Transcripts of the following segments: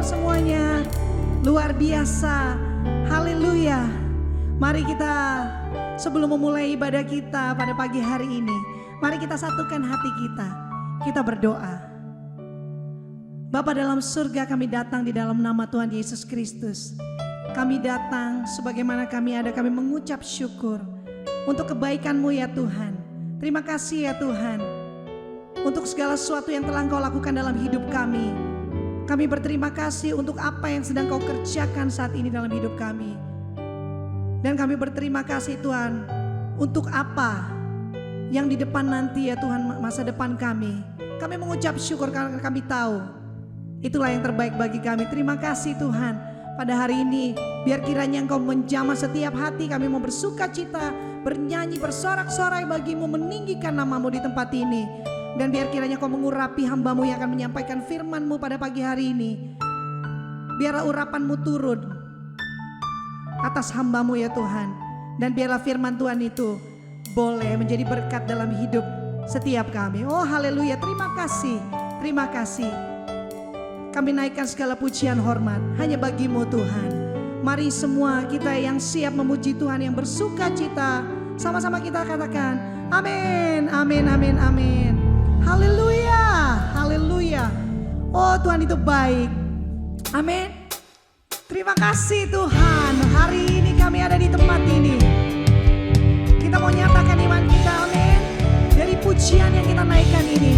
semuanya. Luar biasa. Haleluya. Mari kita sebelum memulai ibadah kita pada pagi hari ini, mari kita satukan hati kita. Kita berdoa. Bapa dalam surga, kami datang di dalam nama Tuhan Yesus Kristus. Kami datang sebagaimana kami ada, kami mengucap syukur untuk kebaikan-Mu ya Tuhan. Terima kasih ya Tuhan untuk segala sesuatu yang telah Engkau lakukan dalam hidup kami. Kami berterima kasih untuk apa yang sedang Kau kerjakan saat ini dalam hidup kami. Dan kami berterima kasih Tuhan untuk apa yang di depan nanti ya Tuhan, masa depan kami. Kami mengucap syukur karena kami tahu itulah yang terbaik bagi kami. Terima kasih Tuhan. Pada hari ini biar kiranya Engkau menjamah setiap hati kami, mau bersuka cita, bernyanyi, bersorak-sorai bagimu, meninggikan nama-Mu di tempat ini. Dan biar kiranya Kau mengurapi hamba-Mu yang akan menyampaikan firman-Mu pada pagi hari ini. Biarlah urapan-Mu turun atas hamba-Mu ya Tuhan. Dan biarlah firman Tuhan itu boleh menjadi berkat dalam hidup setiap kami. Oh haleluya, terima kasih, terima kasih. Kami naikkan segala pujian hormat hanya bagi-Mu Tuhan. Mari semua kita yang siap memuji Tuhan, yang bersuka cita, sama-sama kita katakan amin, amin, amin, amin. Haleluya, haleluya. Oh Tuhan itu baik. Amin. Terima kasih Tuhan. Hari ini kami ada di tempat ini. Kita mau nyatakan iman kita, amin. Dari pujian yang kita naikkan ini,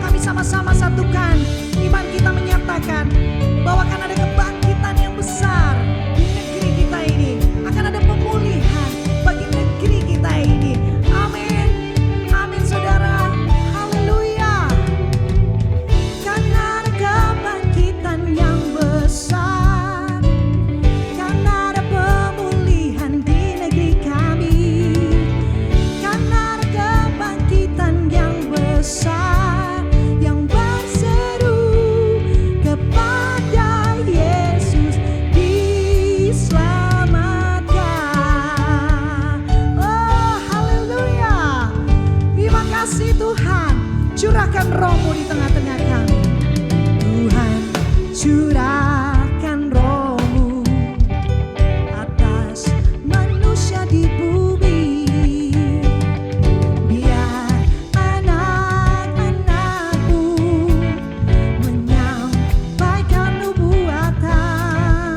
kami sama-sama satukan iman kita, menyatakan bahwa akan ada kebangkitan yang besar di negeri kita ini. Akan ada pemulihan bagi negeri kita ini. Amin, amin saudara. Haleluya. Karena ada kebangkitan yang besar, karena ada pemulihan di negeri kami, karena ada kebangkitan yang besar yang berseru kepada Yesus diselamatkan. Oh haleluya. Terima kasih Tuhan. Curahkan Roh-Mu di tengah-tengah kami. Tuhan curahkan Roh-Mu atas manusia di bumi. Biar anak-anak-Mu menyampaikan nubuatan,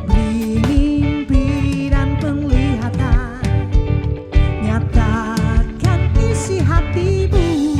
beri mimpi dan penglihatan, nyatakan isi hati-Mu.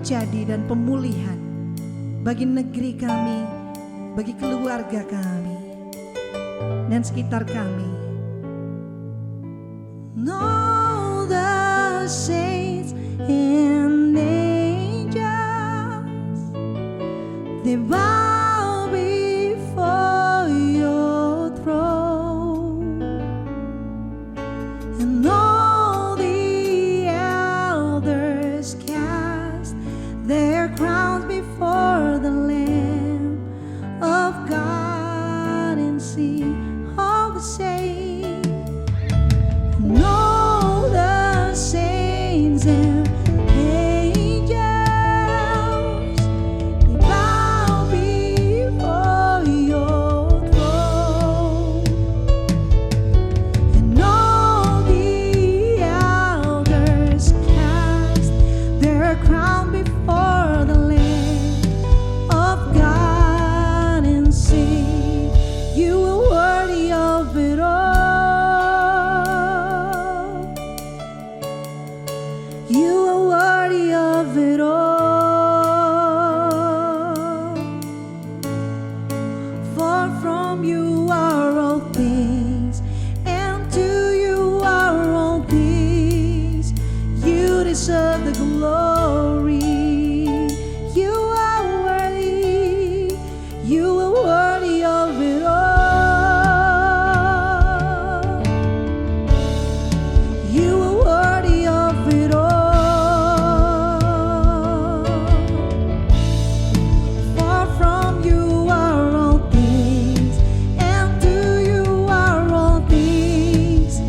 terjadi dan pemulihan bagi negeri kami, bagi keluarga kami, dan sekitar kami. All the saints and angels, they bow before your throne, and all the elders cast their crowns before the Lamb of God and sing all the saints. And all the saints and angels, they bow before your throne, and all the elders cast their crown before the Lamb of God and sing, you are worthy of it all. You are worthy of it all. For from you are all things, and to you are all things. You deserve the glory. You are worthy. You are worthy of it all. You are worthy of it all. For from you are all things, and to you are all things.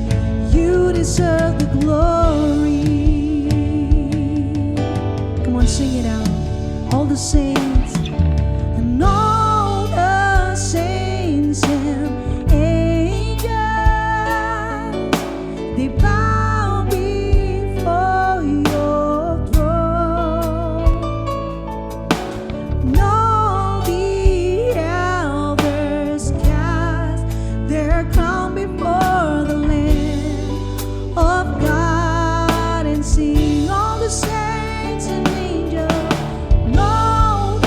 You deserve the glory. Come on, sing it out. All the saints and all the saints and angels, they bow before your throne. And all the elders cast their crown before the Lamb of God and sing, all the saints and angels, and all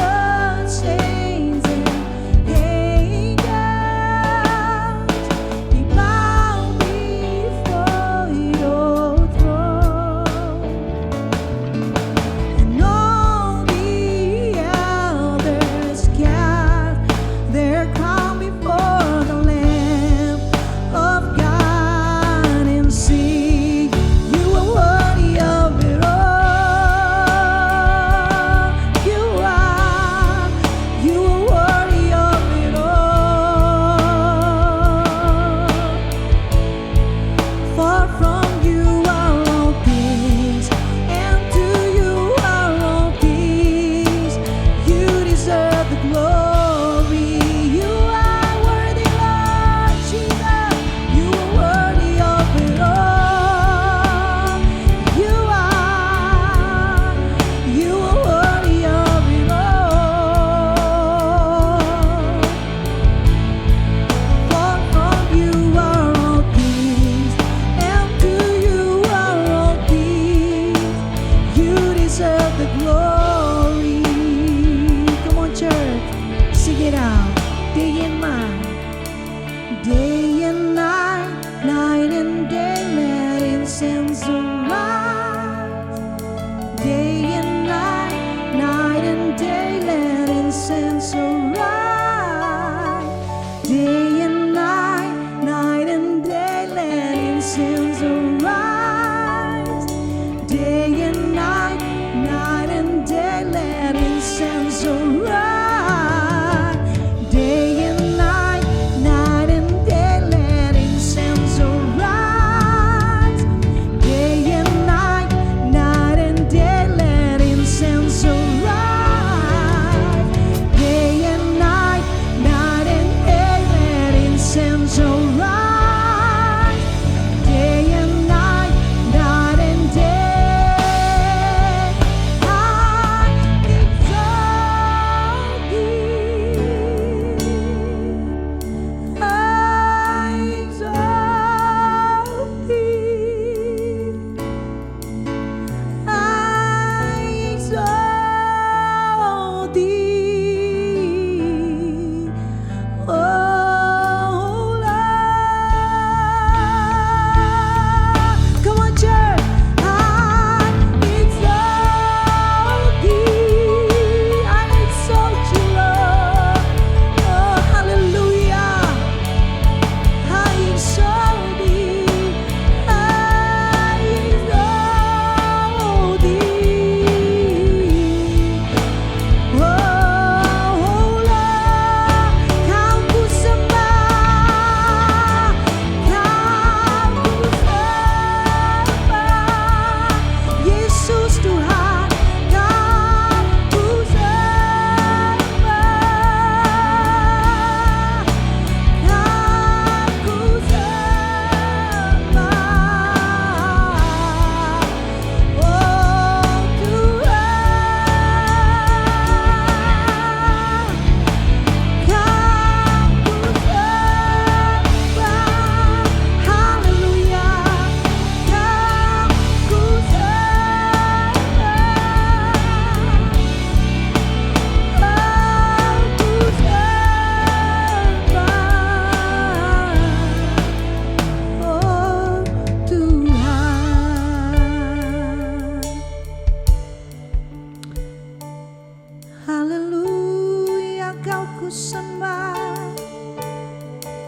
Haleluya, Kau ku sembah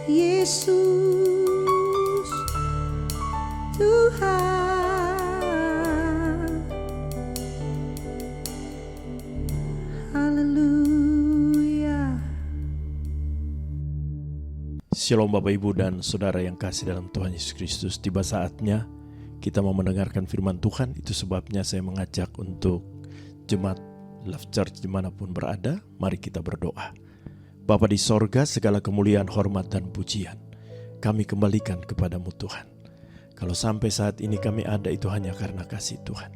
Yesus Tuhan. Haleluya. Shalom Bapak Ibu dan Saudara yang kasih dalam Tuhan Yesus Kristus. Tiba saatnya kita mau mendengarkan firman Tuhan. Itu sebabnya saya mengajak untuk jemaat Love Church dimanapun berada, mari kita berdoa. Bapa di sorga, segala kemuliaan, hormat dan pujian kami kembalikan kepadamu Tuhan. Kalau sampai saat ini kami ada, itu hanya karena kasih Tuhan.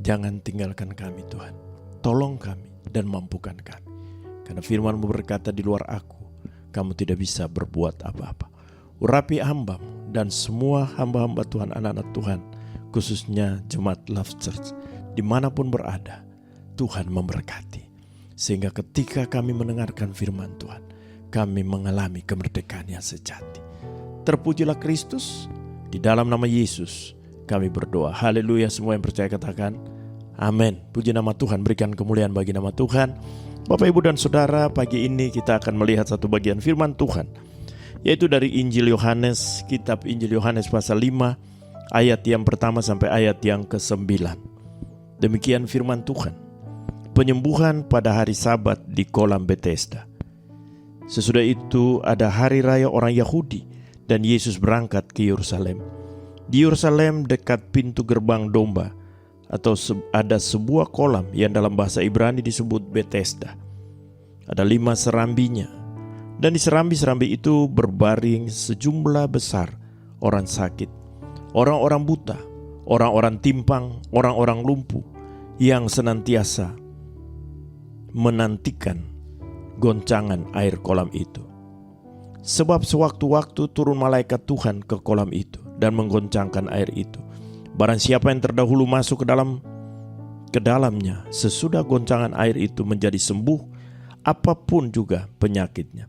Jangan tinggalkan kami Tuhan. Tolong kami dan mampukan kami. Karena firman-Mu berkata, di luar aku kamu tidak bisa berbuat apa-apa. Urapi hamba-Mu dan semua hamba-hamba Tuhan, anak-anak Tuhan, khususnya jemaat Love Church, dimanapun berada, Tuhan memberkati. Sehingga ketika kami mendengarkan firman Tuhan, kami mengalami kemerdekaan yang sejati. Terpujilah Kristus. Di dalam nama Yesus kami berdoa. Haleluya. Semua yang percaya katakan amin. Puji nama Tuhan, berikan kemuliaan bagi nama Tuhan. Bapak, Ibu dan Saudara, pagi ini kita akan melihat satu bagian firman Tuhan, yaitu dari Injil Yohanes, kitab Injil Yohanes pasal 5, ayat yang pertama sampai ayat yang ke-9. Demikian firman Tuhan. Penyembuhan pada hari Sabat di kolam Bethesda. Sesudah itu ada hari raya orang Yahudi dan Yesus berangkat ke Yerusalem. Di Yerusalem dekat pintu gerbang domba atau ada sebuah kolam yang dalam bahasa Ibrani disebut Bethesda. Ada 5 serambinya, dan di serambi-serambi itu berbaring sejumlah besar orang sakit, orang-orang buta, orang-orang timpang, orang-orang lumpuh yang senantiasa menantikan goncangan air kolam itu. Sebab sewaktu-waktu turun malaikat Tuhan ke kolam itu dan menggoncangkan air itu. Barang siapa yang terdahulu masuk ke dalamnya, sesudah goncangan air itu menjadi sembuh, apapun juga penyakitnya.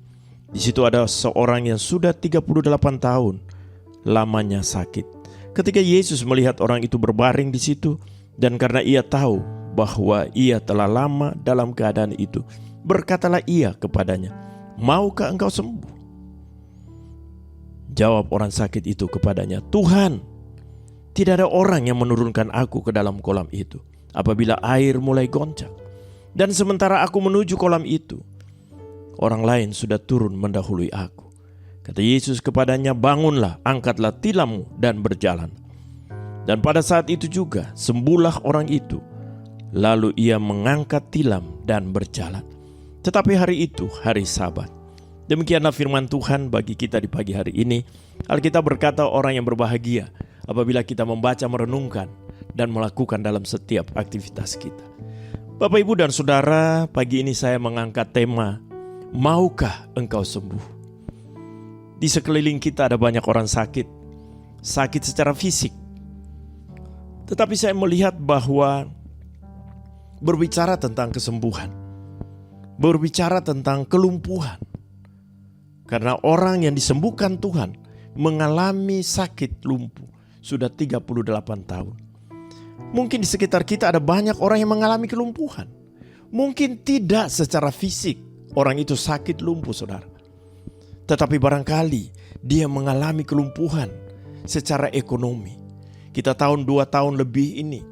Di situ ada seorang yang sudah 38 tahun lamanya sakit. Ketika Yesus melihat orang itu berbaring di situ, dan karena ia tahu bahwa ia telah lama dalam keadaan itu, berkatalah ia kepadanya, "Maukah engkau sembuh?" Jawab orang sakit itu kepadanya, "Tuhan, tidak ada orang yang menurunkan aku ke dalam kolam itu apabila air mulai goncang. Dan sementara aku menuju kolam itu, orang lain sudah turun mendahului aku." Kata Yesus kepadanya, "Bangunlah, angkatlah tilammu dan berjalan." Dan pada saat itu juga sembuhlah orang itu. Lalu ia mengangkat tilam dan berjalan. Tetapi hari itu hari Sabat. Demikianlah firman Tuhan bagi kita di pagi hari ini. Alkitab berkata, orang yang berbahagia apabila kita membaca, merenungkan, dan melakukan dalam setiap aktivitas kita. Bapak, Ibu, dan Saudara, pagi ini saya mengangkat tema, maukah engkau sembuh? Di sekeliling kita ada banyak orang sakit secara fisik. Tetapi saya melihat bahwa berbicara tentang kesembuhan, berbicara tentang kelumpuhan. Karena orang yang disembuhkan Tuhan mengalami sakit lumpuh sudah 38 tahun. Mungkin di sekitar kita ada banyak orang yang mengalami kelumpuhan. Mungkin tidak secara fisik orang itu sakit lumpuh, saudara. Tetapi barangkali dia mengalami kelumpuhan secara ekonomi. Kita tahun 2 tahun lebih ini,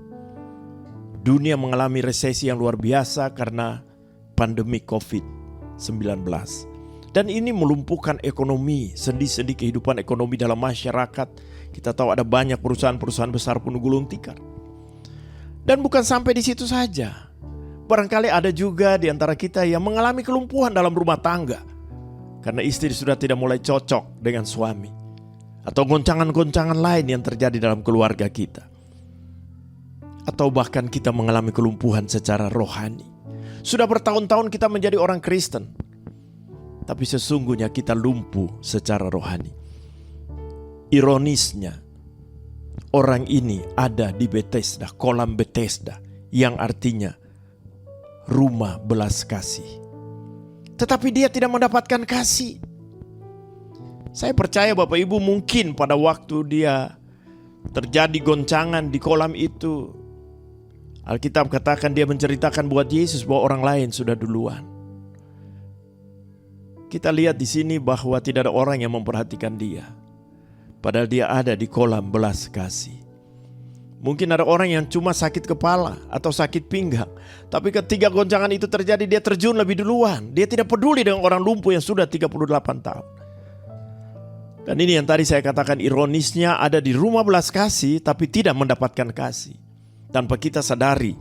dunia mengalami resesi yang luar biasa karena pandemi COVID-19. Dan ini melumpuhkan ekonomi, sendi-sendi kehidupan ekonomi dalam masyarakat. Kita tahu ada banyak perusahaan-perusahaan besar pun gulung tikar. Dan bukan sampai di situ saja. Barangkali ada juga di antara kita yang mengalami kelumpuhan dalam rumah tangga. Karena istri sudah tidak mulai cocok dengan suami. Atau goncangan-goncangan lain yang terjadi dalam keluarga kita. Atau bahkan kita mengalami kelumpuhan secara rohani. Sudah bertahun-tahun kita menjadi orang Kristen, tapi sesungguhnya kita lumpuh secara rohani. Ironisnya, orang ini ada di Bethesda, kolam Bethesda, yang artinya rumah belas kasih. Tetapi dia tidak mendapatkan kasih. Saya percaya Bapak Ibu, mungkin pada waktu dia terjadi goncangan di kolam itu, Alkitab katakan dia menceritakan buat Yesus bahwa orang lain sudah duluan. Kita lihat di sini bahwa tidak ada orang yang memperhatikan dia. Padahal dia ada di kolam belas kasih. Mungkin ada orang yang cuma sakit kepala atau sakit pinggang. Tapi ketika goncangan itu terjadi, dia terjun lebih duluan. Dia tidak peduli dengan orang lumpuh yang sudah 38 tahun. Dan ini yang tadi saya katakan ironisnya, ada di rumah belas kasih tapi tidak mendapatkan kasih. Tanpa kita sadari,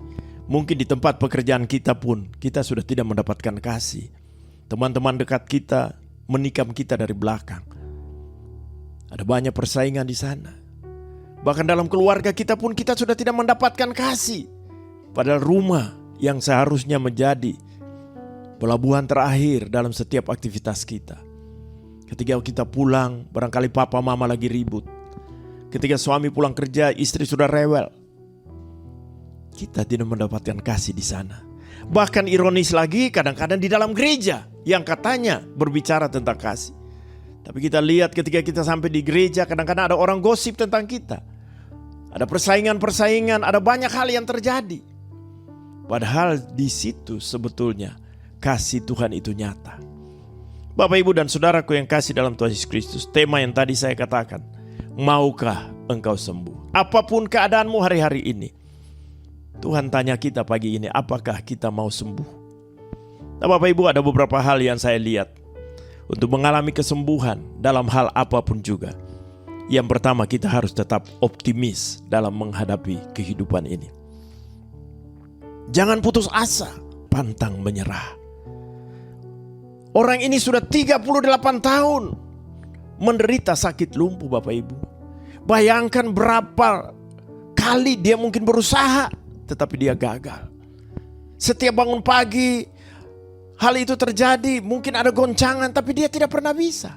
mungkin di tempat pekerjaan kita pun kita sudah tidak mendapatkan kasih. Teman-teman dekat kita menikam kita dari belakang. Ada banyak persaingan di sana. Bahkan dalam keluarga kita pun kita sudah tidak mendapatkan kasih. Padahal rumah yang seharusnya menjadi pelabuhan terakhir dalam setiap aktivitas kita. Ketika kita pulang, barangkali papa mama lagi ribut. Ketika suami pulang kerja, istri sudah rewel. Kita tidak mendapatkan kasih di sana. Bahkan ironis lagi, kadang-kadang di dalam gereja yang katanya berbicara tentang kasih. Tapi kita lihat ketika kita sampai di gereja, kadang-kadang ada orang gosip tentang kita. Ada persaingan-persaingan, ada banyak hal yang terjadi. Padahal di situ sebetulnya kasih Tuhan itu nyata. Bapak, Ibu, dan saudaraku yang kasih dalam Tuhan Yesus Kristus, tema yang tadi saya katakan, maukah engkau sembuh? Apapun keadaanmu hari-hari ini, Tuhan tanya kita pagi ini, apakah kita mau sembuh? Nah, Bapak Ibu, ada beberapa hal yang saya lihat untuk mengalami kesembuhan dalam hal apapun juga. Yang pertama, kita harus tetap optimis dalam menghadapi kehidupan ini. Jangan putus asa, pantang menyerah. Orang ini sudah 38 tahun menderita sakit lumpuh, Bapak Ibu. Bayangkan berapa kali dia mungkin berusaha, tetapi dia gagal. Setiap bangun pagi, hal itu terjadi, mungkin ada goncangan, tapi dia tidak pernah bisa.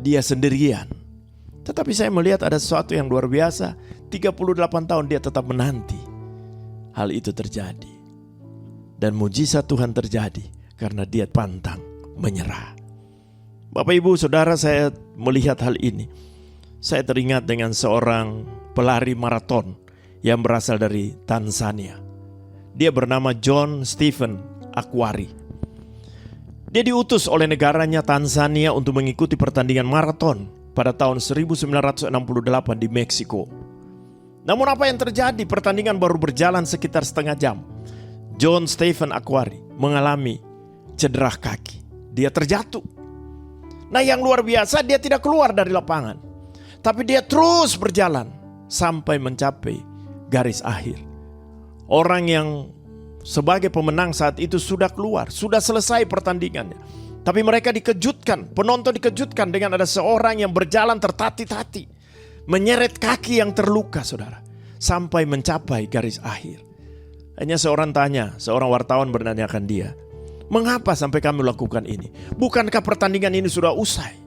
Dia sendirian. Tetapi saya melihat ada sesuatu yang luar biasa. 38 tahun dia tetap menanti hal itu terjadi. Dan mujizat Tuhan terjadi karena dia pantang menyerah. Bapak, Ibu, Saudara, saya melihat hal ini. Saya teringat dengan seorang pelari maraton yang berasal dari Tanzania. Dia bernama John Stephen Akhwari. Dia diutus oleh negaranya Tanzania untuk mengikuti pertandingan maraton pada tahun 1968 di Meksiko. Namun apa yang terjadi? Pertandingan baru berjalan sekitar setengah jam. John Stephen Akhwari mengalami cedera kaki. Dia terjatuh. Nah, yang luar biasa, dia tidak keluar dari lapangan. Tapi dia terus berjalan sampai mencapai garis akhir. Orang yang sebagai pemenang saat itu sudah keluar, sudah selesai pertandingannya. Tapi mereka dikejutkan, penonton dikejutkan dengan ada seorang yang berjalan tertati-tati, menyeret kaki yang terluka, saudara, sampai mencapai garis akhir. Hanya seorang wartawan menanyakan dia, mengapa sampai kamu lakukan ini? Bukankah pertandingan ini sudah usai?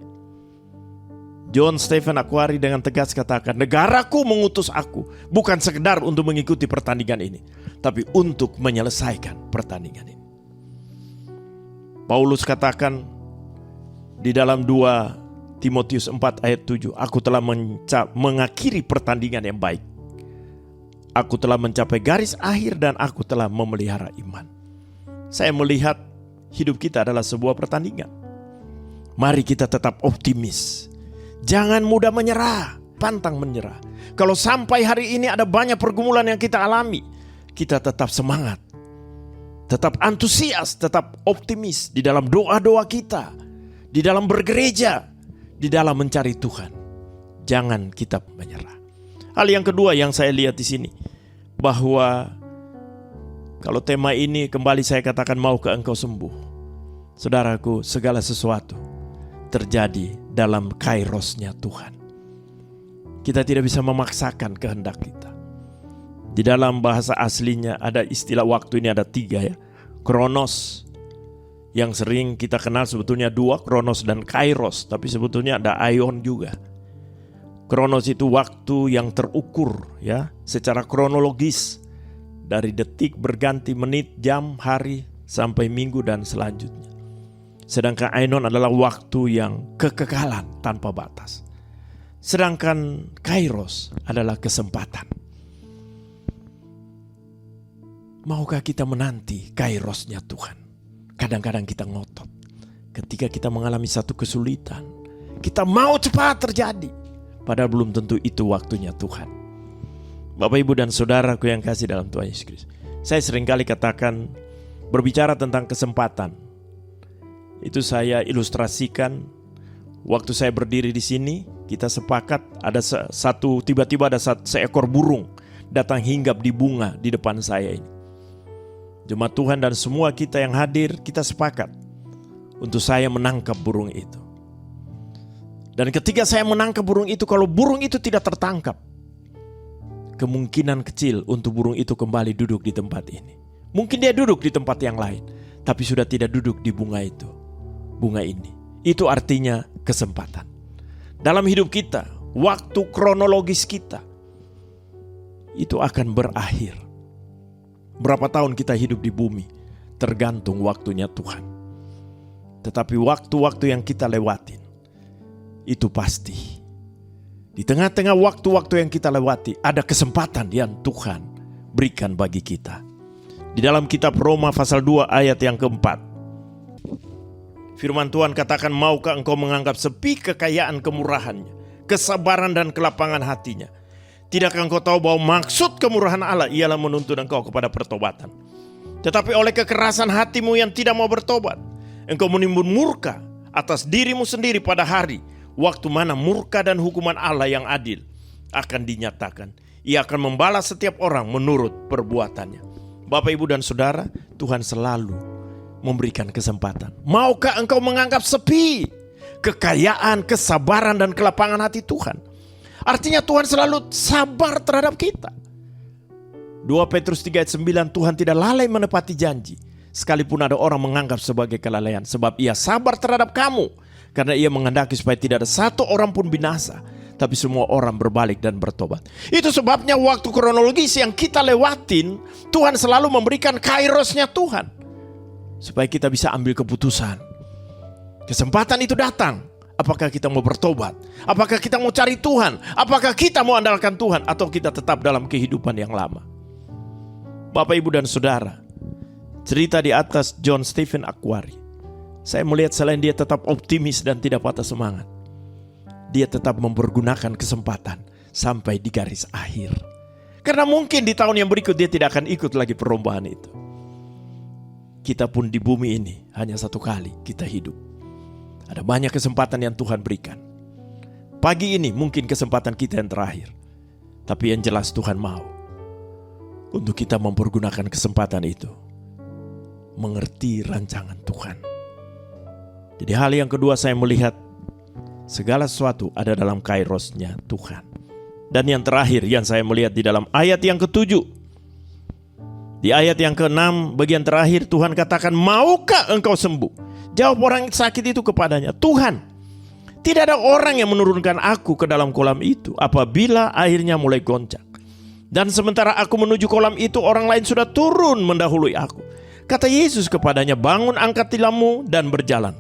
John Stephen Akhwari dengan tegas katakan, negaraku mengutus aku bukan sekedar untuk mengikuti pertandingan ini, tapi untuk menyelesaikan pertandingan ini. Paulus katakan di dalam 2 Timotius 4 ayat 7, aku telah mengakhiri pertandingan yang baik. Aku telah mencapai garis akhir dan aku telah memelihara iman. Saya melihat hidup kita adalah sebuah pertandingan. Mari kita tetap optimis. Jangan mudah menyerah, pantang menyerah. Kalau sampai hari ini ada banyak pergumulan yang kita alami, kita tetap semangat. Tetap antusias, tetap optimis di dalam doa-doa kita, di dalam bergereja, di dalam mencari Tuhan. Jangan kita menyerah. Hal yang kedua yang saya lihat di sini, bahwa kalau tema ini kembali saya katakan, maukah engkau sembuh? Saudaraku, segala sesuatu terjadi dalam kairosnya Tuhan. Kita tidak bisa memaksakan kehendak kita. Di dalam bahasa aslinya ada istilah waktu ini ada 3 ya. Kronos, yang sering kita kenal sebetulnya 2, kronos dan kairos. Tapi sebetulnya ada aion juga. Kronos itu waktu yang terukur ya, secara kronologis. Dari detik berganti menit, jam, hari, sampai minggu dan selanjutnya. Sedangkan aion adalah waktu yang kekekalan tanpa batas. Sedangkan kairos adalah kesempatan. Maukah kita menanti kairosnya Tuhan? Kadang-kadang kita ngotot. Ketika kita mengalami satu kesulitan, kita mau cepat terjadi. Padahal belum tentu itu waktunya Tuhan. Bapak, Ibu, dan Saudaraku yang kasih dalam Tuhan Yesus Kristus. Saya seringkali katakan, berbicara tentang kesempatan. Itu saya ilustrasikan waktu saya berdiri di sini. Kita sepakat ada tiba-tiba ada seekor burung datang hinggap di bunga di depan saya ini. Jemaat Tuhan dan semua kita yang hadir, kita sepakat untuk saya menangkap burung itu. Dan ketika saya menangkap burung itu, kalau burung itu tidak tertangkap, kemungkinan kecil untuk burung itu kembali duduk di tempat ini. Mungkin dia duduk di tempat yang lain, tapi sudah tidak duduk di bunga itu, bunga ini. Itu artinya kesempatan. Dalam hidup kita, waktu kronologis kita itu akan berakhir. Berapa tahun kita hidup di bumi tergantung waktunya Tuhan. Tetapi waktu-waktu yang kita lewatin itu pasti. Di tengah-tengah waktu-waktu yang kita lewati ada kesempatan yang Tuhan berikan bagi kita. Di dalam kitab Roma pasal 2 ayat yang keempat, firman Tuhan katakan, maukah engkau menganggap sepi kekayaan kemurahannya, kesabaran dan kelapangan hatinya? Tidakkah engkau tahu bahwa maksud kemurahan Allah ialah menuntun engkau kepada pertobatan? Tetapi oleh kekerasan hatimu yang tidak mau bertobat, engkau menimbun murka atas dirimu sendiri pada hari waktu mana murka dan hukuman Allah yang adil akan dinyatakan. Ia akan membalas setiap orang menurut perbuatannya. Bapak, Ibu, dan Saudara, Tuhan selalu memberikan kesempatan. Maukah engkau menganggap sepi kekayaan, kesabaran, dan kelapangan hati Tuhan? Artinya Tuhan selalu sabar terhadap kita. 2 Petrus 3 ayat 9, Tuhan tidak lalai menepati janji, sekalipun ada orang menganggap sebagai kelalaian. Sebab ia sabar terhadap kamu, karena ia menghendaki supaya tidak ada satu orang pun binasa, tapi semua orang berbalik dan bertobat. Itu sebabnya waktu kronologis yang kita lewatin, Tuhan selalu memberikan kairosnya Tuhan, supaya kita bisa ambil keputusan. Kesempatan itu datang. Apakah kita mau bertobat? Apakah kita mau cari Tuhan? Apakah kita mau andalkan Tuhan? Atau kita tetap dalam kehidupan yang lama? Bapak, Ibu, dan Saudara, cerita di atas John Stephen Akhwari, saya melihat selain dia tetap optimis dan tidak patah semangat, dia tetap mempergunakan kesempatan sampai di garis akhir. Karena mungkin di tahun yang berikut dia tidak akan ikut lagi perlombaan itu. Kita pun di bumi ini hanya satu kali kita hidup. Ada banyak kesempatan yang Tuhan berikan. Pagi ini mungkin kesempatan kita yang terakhir. Tapi yang jelas Tuhan mau untuk kita mempergunakan kesempatan itu, mengerti rancangan Tuhan. Jadi hal yang kedua, saya melihat segala sesuatu ada dalam kairosnya Tuhan. Dan yang terakhir yang saya melihat di dalam ayat yang ke-7, di ayat yang ke-6 bagian terakhir, Tuhan katakan, maukah engkau sembuh? Jawab orang sakit itu kepadanya, Tuhan, tidak ada orang yang menurunkan aku ke dalam kolam itu apabila airnya mulai goncang. Dan sementara aku menuju kolam itu, orang lain sudah turun mendahului aku. Kata Yesus kepadanya, bangun, angkat tilammu dan berjalan.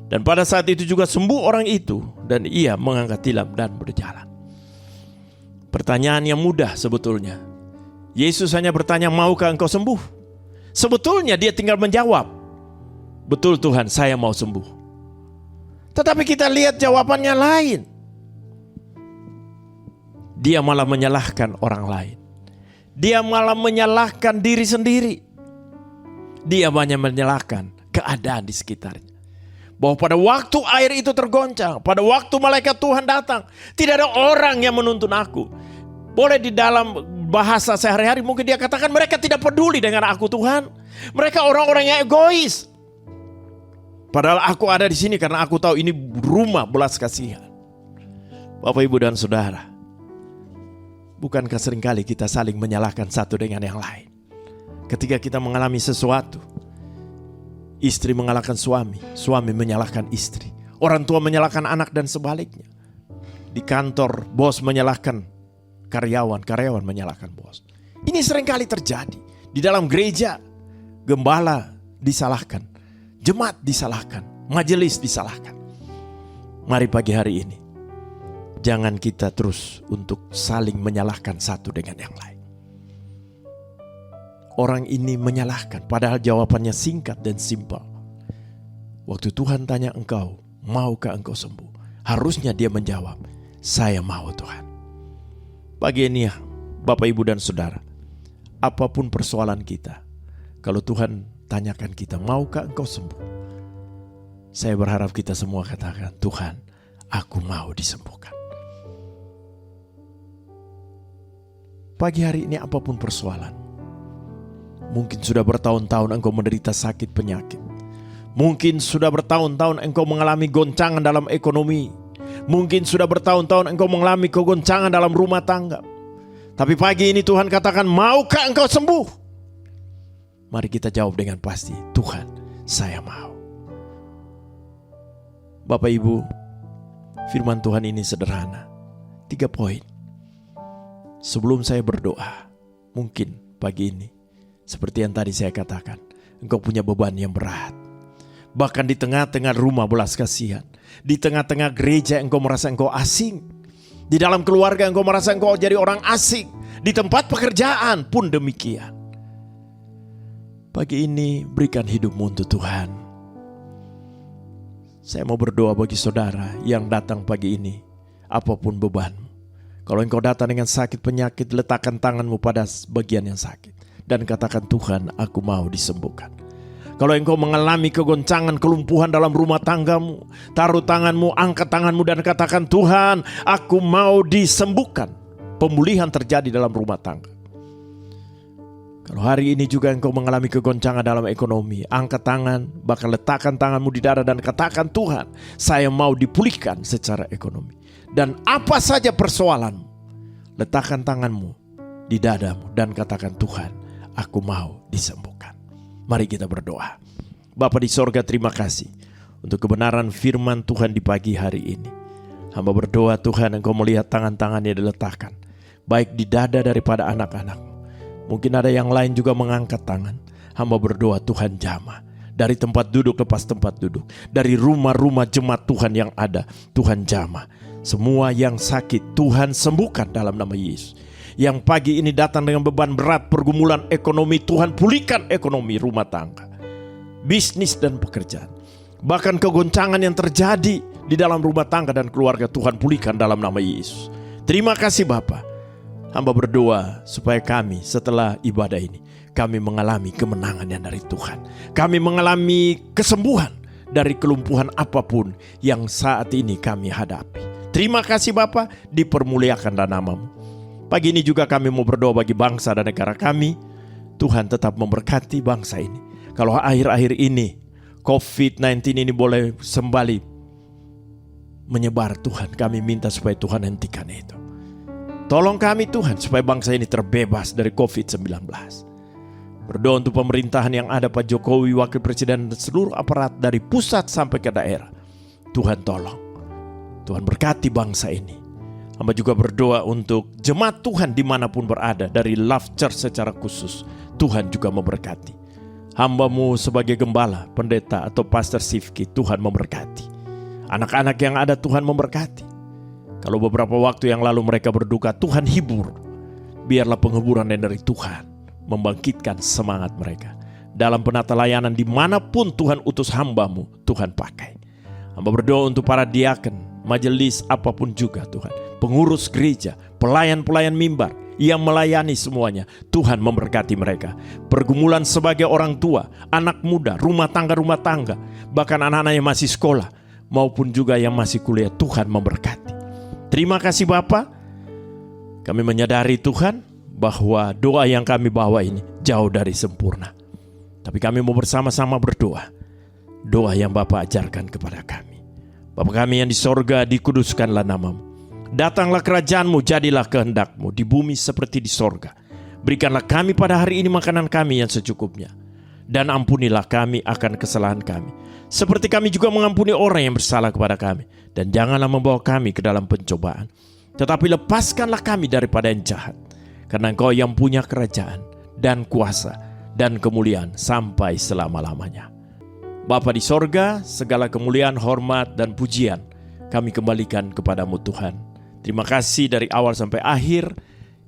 Dan pada saat itu juga sembuh orang itu, dan ia mengangkat tilam dan berjalan. Pertanyaan yang mudah sebetulnya. Yesus hanya bertanya, maukah engkau sembuh? Sebetulnya dia tinggal menjawab, betul Tuhan, saya mau sembuh. Tetapi kita lihat jawabannya lain. Dia malah menyalahkan orang lain. Dia malah menyalahkan diri sendiri. Dia banyak menyalahkan keadaan di sekitarnya. Bahwa pada waktu air itu tergoncang, pada waktu malaikat Tuhan datang, tidak ada orang yang menuntun aku. Boleh di dalam bahasa sehari-hari mungkin dia katakan, mereka tidak peduli dengan aku Tuhan. Mereka orang-orang yang egois. Padahal aku ada di sini karena aku tahu ini rumah belas kasihan. Bapak, Ibu, dan Saudara, bukankah seringkali kita saling menyalahkan satu dengan yang lain? Ketika kita mengalami sesuatu, istri menyalahkan suami, suami menyalahkan istri, orang tua menyalahkan anak, dan sebaliknya. Di kantor, bos menyalahkan karyawan, karyawan menyalahkan bos. Ini seringkali terjadi. Di dalam gereja, gembala disalahkan, jemaat disalahkan, majelis disalahkan. Mari pagi hari ini, jangan kita terus untuk saling menyalahkan satu dengan yang lain. orang ini menyalahkan, padahal jawabannya singkat dan simpel. Waktu Tuhan tanya engkau, maukah engkau sembuh? Harusnya dia menjawab, saya mau Tuhan. Pagi ini ya, Bapak, Ibu, dan Saudara, apapun persoalan kita, kalau Tuhan tanyakan kita, maukah engkau sembuh? Saya berharap kita semua katakan, Tuhan, aku mau disembuhkan. Pagi hari ini apapun persoalan, mungkin sudah bertahun-tahun engkau menderita sakit penyakit. Mungkin sudah bertahun-tahun engkau mengalami goncangan dalam ekonomi. Mungkin sudah bertahun-tahun engkau mengalami kegoncangan dalam rumah tangga. Tapi pagi ini Tuhan katakan, maukah engkau sembuh? Mari kita jawab dengan pasti, Tuhan, saya mau. Bapak Ibu, firman Tuhan ini sederhana. 3 poin. Sebelum saya berdoa, mungkin pagi ini, seperti yang tadi saya katakan, engkau punya beban yang berat. Bahkan di tengah-tengah rumah belas kasihan, di tengah-tengah gereja engkau merasa engkau asing. Di dalam keluarga engkau merasa engkau jadi orang asing. Di tempat pekerjaan pun demikian. Pagi ini berikan hidupmu untuk Tuhan. Saya mau berdoa bagi saudara yang datang pagi ini, apapun bebanmu. Kalau engkau datang dengan sakit penyakit, letakkan tanganmu pada bagian yang sakit dan katakan, Tuhan, aku mau disembuhkan. Kalau engkau mengalami kegoncangan, kelumpuhan dalam rumah tanggamu, taruh tanganmu, angkat tanganmu dan katakan, Tuhan, aku mau disembuhkan. Pemulihan terjadi dalam rumah tangga. Kalau hari ini juga engkau mengalami kegoncangan dalam ekonomi, angkat tangan, bahkan letakkan tanganmu di dada dan katakan, Tuhan, saya mau dipulihkan secara ekonomi. Dan apa saja persoalanmu, letakkan tanganmu di dadamu dan katakan, Tuhan, aku mau disembuhkan. Mari kita berdoa. Bapa di sorga, terima kasih untuk kebenaran firman Tuhan di pagi hari ini. Hamba berdoa Tuhan, engkau melihat tangan-tangannya diletakkan, baik di dada daripada anak-anak. Mungkin ada yang lain juga mengangkat tangan. Hamba berdoa Tuhan jamah. Dari tempat duduk lepas tempat duduk. Dari rumah-rumah jemaat Tuhan yang ada, Tuhan jamah. Semua yang sakit Tuhan sembuhkan dalam nama Yesus. Yang pagi ini datang dengan beban berat, pergumulan ekonomi, Tuhan pulihkan ekonomi rumah tangga, bisnis dan pekerjaan. Bahkan kegoncangan yang terjadi di dalam rumah tangga dan keluarga, Tuhan pulihkan dalam nama Yesus. Terima kasih Bapa. Hamba berdoa supaya kami setelah ibadah ini, kami mengalami kemenangan yang dari Tuhan. Kami mengalami kesembuhan dari kelumpuhan apapun yang saat ini kami hadapi. Terima kasih Bapa, dipermuliakanlah nama-Mu. Pagi ini juga kami mau berdoa bagi bangsa dan negara kami. Tuhan tetap memberkati bangsa ini. Kalau akhir-akhir ini COVID-19 ini boleh kembali menyebar, Tuhan, kami minta supaya Tuhan hentikan itu. Tolong kami Tuhan supaya bangsa ini terbebas dari COVID-19. Berdoa untuk pemerintahan yang ada, Pak Jokowi, Wakil Presiden dan seluruh aparat dari pusat sampai ke daerah. Tuhan tolong. Tuhan berkati bangsa ini. Hamba juga berdoa untuk jemaat Tuhan dimanapun berada, dari Love Church secara khusus. Tuhan juga memberkati. Hamba-Mu sebagai gembala, pendeta atau pastor Sifki, Tuhan memberkati. Anak-anak yang ada Tuhan memberkati. Kalau beberapa waktu yang lalu mereka berduka, Tuhan hibur. Biarlah penghiburan yang dari Tuhan membangkitkan semangat mereka. Dalam penata layanan dimanapun Tuhan utus hamba-Mu, Tuhan pakai. Hamba berdoa untuk para diaken, majelis apapun juga Tuhan, pengurus gereja, pelayan-pelayan mimbar yang melayani semuanya, Tuhan memberkati mereka. Pergumulan sebagai orang tua, anak muda, rumah tangga, bahkan anak-anak yang masih sekolah maupun juga yang masih kuliah, Tuhan memberkati. Terima kasih Bapa. Kami menyadari Tuhan bahwa doa yang kami bawa ini jauh dari sempurna, tapi kami mau bersama-sama berdoa, doa yang Bapa ajarkan kepada kami. Bapa kami yang di sorga, dikuduskanlah nama-Mu. Datanglah kerajaan-Mu, jadilah kehendak-Mu di bumi seperti di sorga. Berikanlah kami pada hari ini makanan kami yang secukupnya. Dan ampunilah kami akan kesalahan kami, seperti kami juga mengampuni orang yang bersalah kepada kami. Dan janganlah membawa kami ke dalam pencobaan, tetapi lepaskanlah kami daripada yang jahat. Karena Engkau yang punya kerajaan dan kuasa dan kemuliaan sampai selama-lamanya. Bapa di sorga, segala kemuliaan, hormat, dan pujian kami kembalikan kepadamu Tuhan. Terima kasih dari awal sampai akhir.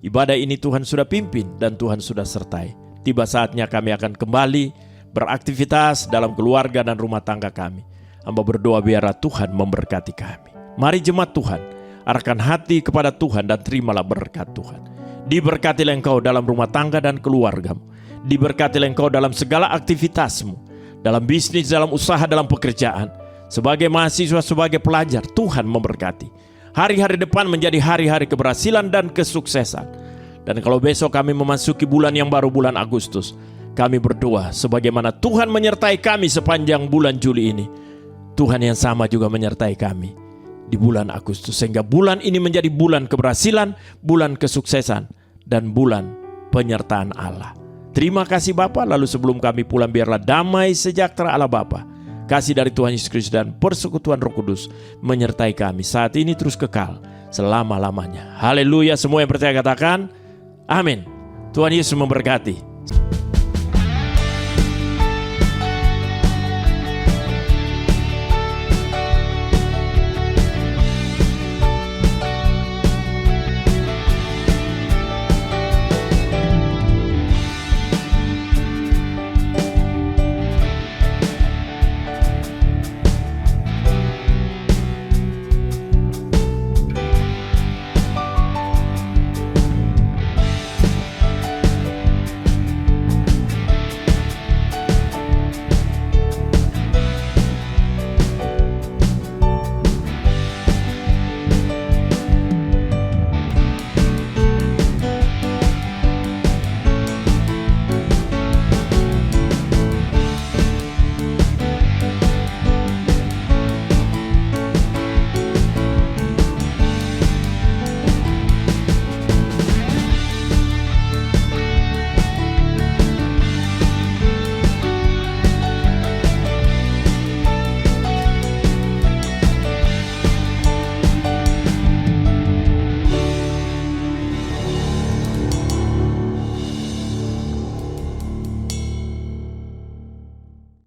Ibadah ini Tuhan sudah pimpin dan Tuhan sudah sertai. tiba saatnya kami akan kembali beraktivitas dalam keluarga dan rumah tangga kami. Hamba berdoa biarlah Tuhan memberkati kami. Mari jemaat Tuhan, arahkan hati kepada Tuhan dan terimalah berkat Tuhan. Diberkatilah engkau dalam rumah tangga dan keluargamu. Diberkatilah engkau dalam segala aktivitasmu, dalam bisnis, dalam usaha, dalam pekerjaan. Sebagai mahasiswa, sebagai pelajar, Tuhan memberkati. Hari-hari depan menjadi hari-hari keberhasilan dan kesuksesan. Dan kalau besok kami memasuki bulan yang baru, bulan Agustus, kami berdoa sebagaimana Tuhan menyertai kami sepanjang bulan Juli ini, Tuhan yang sama juga menyertai kami di bulan Agustus. Sehingga bulan ini menjadi bulan keberhasilan, bulan kesuksesan, dan bulan penyertaan Allah. Terima kasih Bapa. Lalu sebelum kami pulang, biarlah damai sejahtera Allah Bapa, kasih dari Tuhan Yesus Kristus dan persekutuan Roh Kudus menyertai kami saat ini terus kekal selama-lamanya. Haleluya. Semua yang percaya katakan amin. Tuhan Yesus memberkati.